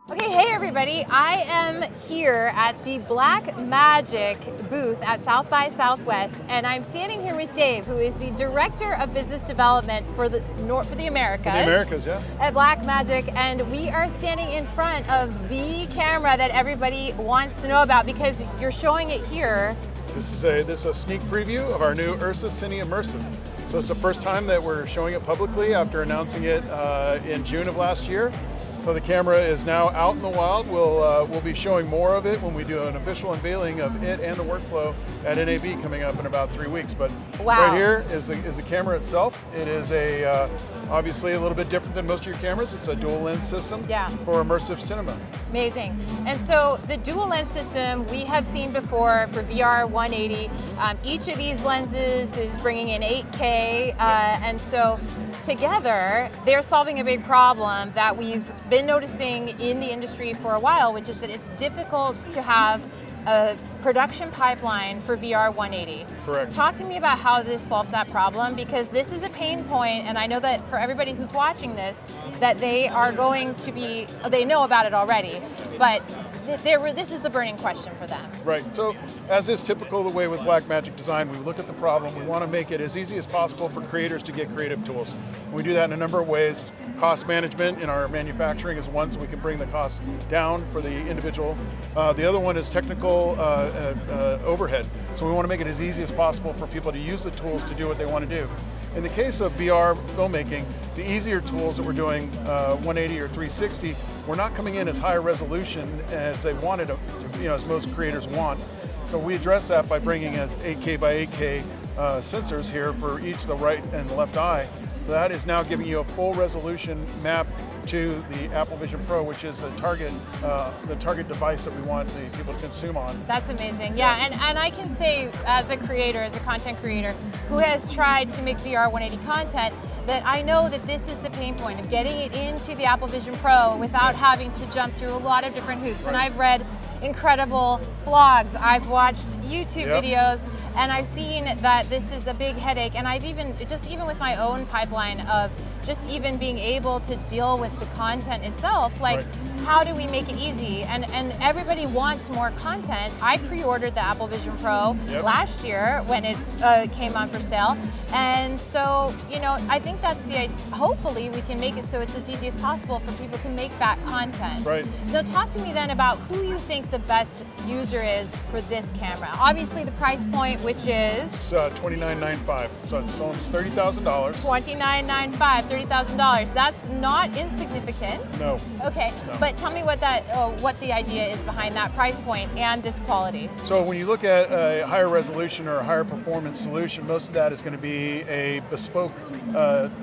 Okay, hey everybody. I am here at the Blackmagic booth at South by Southwest, and I'm standing here with Dave, who is the Director of Business Development for the Americas. For the Americas, yeah. At Blackmagic, and we are standing in front of the camera that everybody wants to know about because you're showing it here. This is a sneak preview of our new URSA Cine Immersive. So it's the first time that we're showing it publicly after announcing it in June of last year. So the camera is now out in the wild. We'll be showing more of it when we do an official unveiling of it and the workflow at NAB coming up in about 3 weeks. But wow. Right here is the camera itself. It is obviously a little bit different than most of your cameras. It's a dual lens system for immersive cinema. Amazing. And so the dual lens system we have seen before for VR180. Each of these lenses is bringing in 8K, and so together they're solving a big problem that we've been noticing in the industry for a while, which is that it's difficult to have a production pipeline for VR180. Correct. Talk to me about how this solves that problem, because this is a pain point, and I know that for everybody who's watching this, that they are going to be, they know about it already, but this is the burning question for them. Right, so as is typical the way with Blackmagic design, we look at the problem, we want to make it as easy as possible for creators to get creative tools. We do that in a number of ways. Cost management in our manufacturing is one, so we can bring the costs down for the individual. The other one is technical overhead. So we want to make it as easy as possible for people to use the tools to do what they want to do. In the case of VR filmmaking, the easier tools that we're doing, 180 or 360, we're not coming in as high a resolution as they wanted to, as most creators want. So we address that by bringing as 8K by 8K sensors here for each the right and the left eye. So that is now giving you a full resolution map to the Apple Vision Pro, which is the target device that we want the people to consume on. That's amazing. Yeah, and I can say as a creator, as a content creator, who has tried to make VR 180 content, that I know that this is the pain point of getting it into the Apple Vision Pro without having to jump through a lot of different hoops. Right. And I've read incredible blogs, I've watched YouTube videos, and I've seen that this is a big headache, and I've even with my own pipeline of just even being able to deal with the content itself, like how do we make it easy? And everybody wants more content. I pre-ordered the Apple Vision Pro last year when it came on for sale, and so I think that's hopefully we can make it so it's as easy as possible for people to make that content. Right. So talk to me then about who you think the best user is for this camera. Obviously the price point, which is? It's $29.95, so it's almost $30,000. $29.95, $30,000. That's not insignificant. No. Okay, no. But tell me what the idea is behind that price point and this quality. So when you look at a higher resolution or a higher performance solution, most of that is going to be a bespoke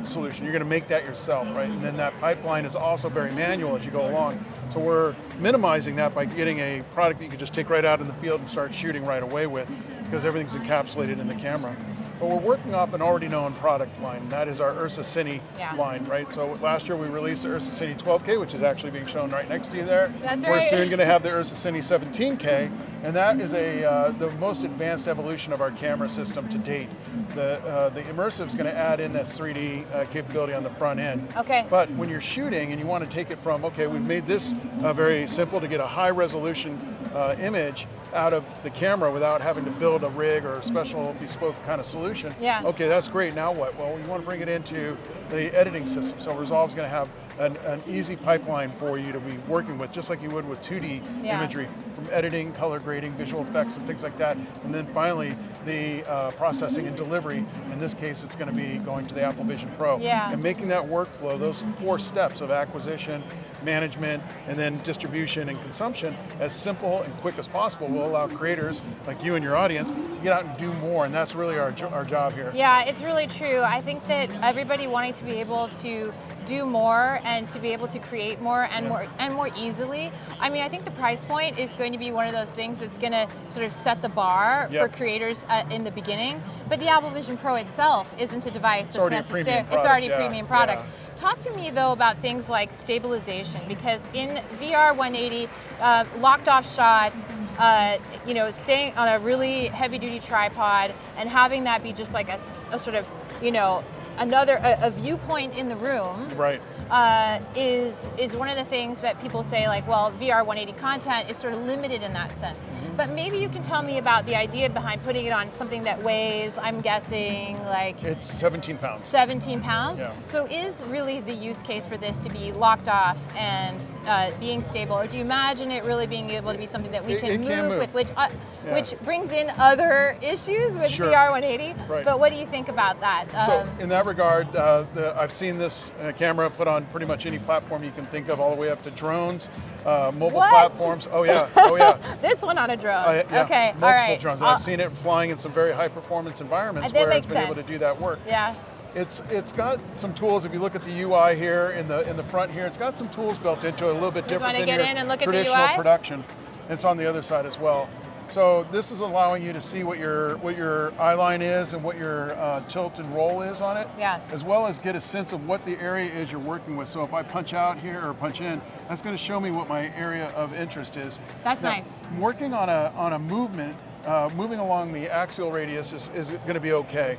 solution. You're going to make that yourself, right? And then that pipeline is also very manual as you go along. So we're minimizing that by getting a product that you can just take right out in the field and start shooting right away with, because everything's encapsulated in the camera. But we're working off an already known product line, and that is our URSA Cine line, right? So last year we released the URSA Cine 12K, which is actually being shown right next to you there. That's We're right. soon going to have the URSA Cine 17K, and that is the most advanced evolution of our camera system to date. The Immersive is going to add in that 3D capability on the front end. Okay. But when you're shooting and you want to take it from, okay, we've made this very simple to get a high resolution image out of the camera without having to build a rig or a special bespoke kind of solution. Yeah. Okay, that's great. Now what? Well, you want to bring it into the editing system. So Resolve's going to have an easy pipeline for you to be working with, just like you would with 2D imagery, from editing, color grading, visual effects, and things like that. And then finally, the processing and delivery. In this case, it's going to be going to the Apple Vision Pro. Yeah. And making that workflow, those 4 steps of acquisition, management, and then distribution and consumption as simple and quick as possible will allow creators like you and your audience to get out and do more, and that's really our job here. Yeah, it's really true. I think that everybody wanting to be able to do more and to be able to create more and more easily. I mean, I think the price point is going to be one of those things that's going to sort of set the bar for creators in the beginning. But the Apple Vision Pro itself isn't a device that's necessary. It's already a premium product. Talk to me though about things like stabilization, because in VR 180, locked off shots, staying on a really heavy duty tripod and having that be just like a sort of, a viewpoint in the room. Right. is one of the things that people say, like, well, VR180 content is sort of limited in that sense. But maybe you can tell me about the idea behind putting it on something that weighs, I'm guessing, like... It's 17 pounds. 17 pounds? Yeah. So is really the use case for this to be locked off and being stable, or do you imagine it really being able to be something that we can move with, which brings in other issues with VR180? Right. But what do you think about that? So in that regard, I've seen this camera put on pretty much any platform you can think of, all the way up to drones, mobile platforms. Oh yeah, oh yeah. This one on a drone. Yeah, okay, multiple all right. drones. I've seen it flying in some very high performance environments where it's been able to do that work. Yeah. It's got some tools. If you look at the UI here in the front here, it's got some tools built into it, a little bit different than your traditional production. It's on the other side as well. So this is allowing you to see what your eye line is and what your tilt and roll is on it, as well as get a sense of what the area is you're working with. So if I punch out here or punch in, that's going to show me what my area of interest is. That's nice. Working on a movement, moving along the axial radius is going to be okay,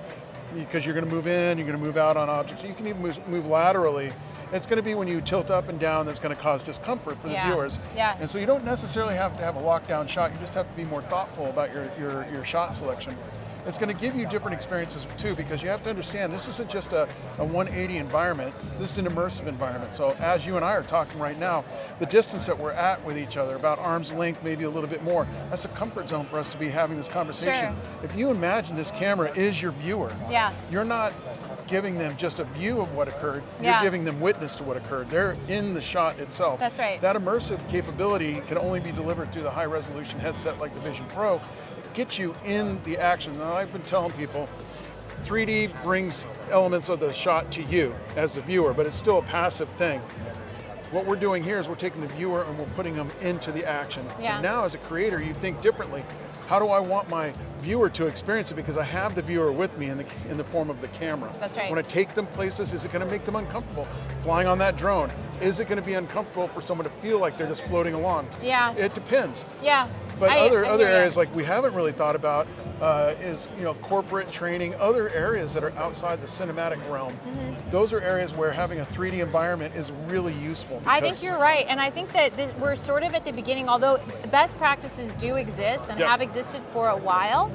because you're going to move in, you're going to move out on objects. You can even move laterally. It's going to be when you tilt up and down that's going to cause discomfort for the viewers. Yeah. And so you don't necessarily have to have a lockdown shot. You just have to be more thoughtful about your shot selection. It's going to give you different experiences too, because you have to understand this isn't just a 180 environment. This is an immersive environment. So as you and I are talking right now, the distance that we're at with each other, about arm's length, maybe a little bit more, that's a comfort zone for us to be having this conversation. Sure. If you imagine this camera is your viewer, you're not giving them just a view of what occurred, you're giving them witness to what occurred. They're in the shot itself. That's right. That immersive capability can only be delivered through the high resolution headset like the Vision Pro. It gets you in the action. Now I've been telling people, 3D brings elements of the shot to you as the viewer, but it's still a passive thing. What we're doing here is we're taking the viewer and we're putting them into the action. So now as a creator, you think differently. How do I want my viewer to experience it? Because I have the viewer with me in the form of the camera. That's right. When I take them places, is it going to make them uncomfortable? Flying on that drone, is it going to be uncomfortable for someone to feel like they're just floating along? Yeah. It depends. Yeah. But other areas like we haven't really thought about is corporate training, other areas that are outside the cinematic realm. Those are areas where having a 3D environment is really useful. I think you're right, and I think that we're sort of at the beginning, although best practices do exist and have existed for a while.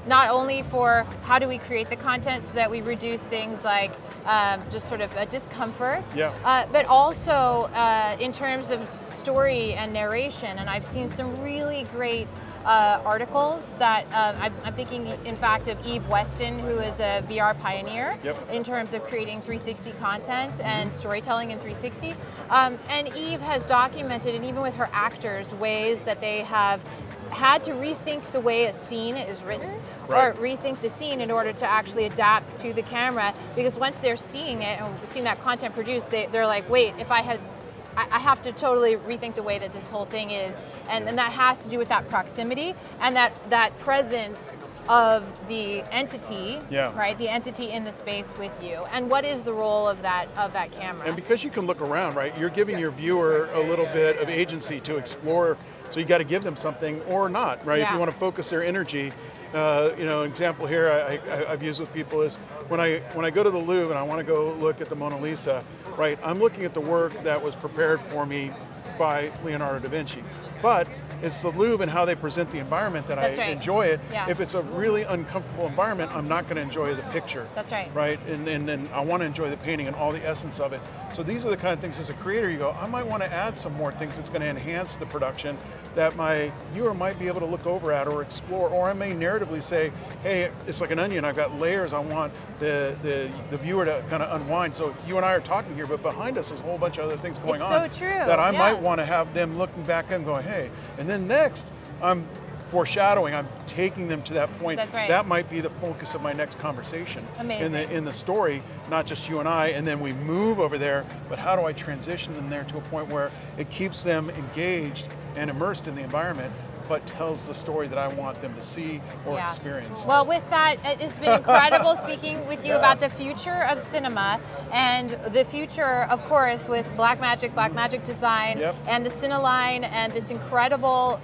Not only for how do we create the content so that we reduce things like just sort of a discomfort, but also in terms of story and narration. And I've seen some really great articles that I'm thinking, in fact, of Eve Weston, who is a VR pioneer in terms of creating 360 content and storytelling in 360. And Eve has documented, and even with her actors, ways that they have had to rethink the way a scene is written, or rethink the scene in order to actually adapt to the camera, because once they're seeing it and seeing that content produced, they're like, wait, if I have to totally rethink the way that this whole thing is, and that has to do with that proximity and that presence of the entity, right? The entity in the space with you, and what is the role of that camera? And because you can look around, right? You're giving your viewer a little bit of agency to explore. So you got to give them something or not, right? If you want to focus their energy, an example here I've used with people is when I go to the Louvre and I want to go look at the Mona Lisa, right? I'm looking at the work that was prepared for me by Leonardo da Vinci, but it's the Louvre and how they present the environment that I enjoy it. If it's a really uncomfortable environment, I'm not going to enjoy the picture. That's right. Right? And I want to enjoy the painting and all the essence of it. So these are the kind of things as a creator you go, I might want to add some more things that's going to enhance the production that my viewer might be able to look over at or explore, or I may narratively say, hey, it's like an onion, I've got layers, I want the viewer to kind of unwind. So you and I are talking here, but behind us is a whole bunch of other things going on that I might want to have them looking back and going, hey, and then next, I'm foreshadowing, I'm taking them to that point. That's right. That might be the focus of my next conversation in the story, not just you and I, and then we move over there, but how do I transition them there to a point where it keeps them engaged and immersed in the environment but tells the story that I want them to see or experience. Well, with that, it's been incredible speaking with you about the future of cinema and the future, of course, with Blackmagic Design and the Cineline and this incredible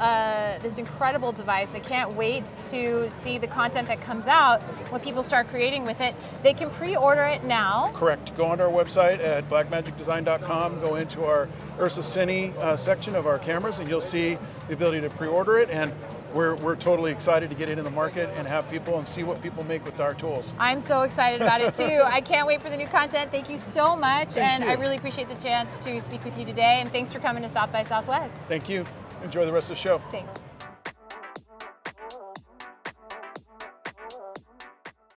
device. I can't wait to see the content that comes out when people start creating with it. They can pre-order it now. Correct. Go onto our website at blackmagicdesign.com, go into our URSA Cine section of our cameras, and you'll see the ability to pre-order it. And we're totally excited to get it in the market and have people and see what people make with our tools. I'm so excited about it too. I can't wait for the new content. Thank you so much. Thank you. I really appreciate the chance to speak with you today. And thanks for coming to South by Southwest. Thank you. Enjoy the rest of the show. Thanks.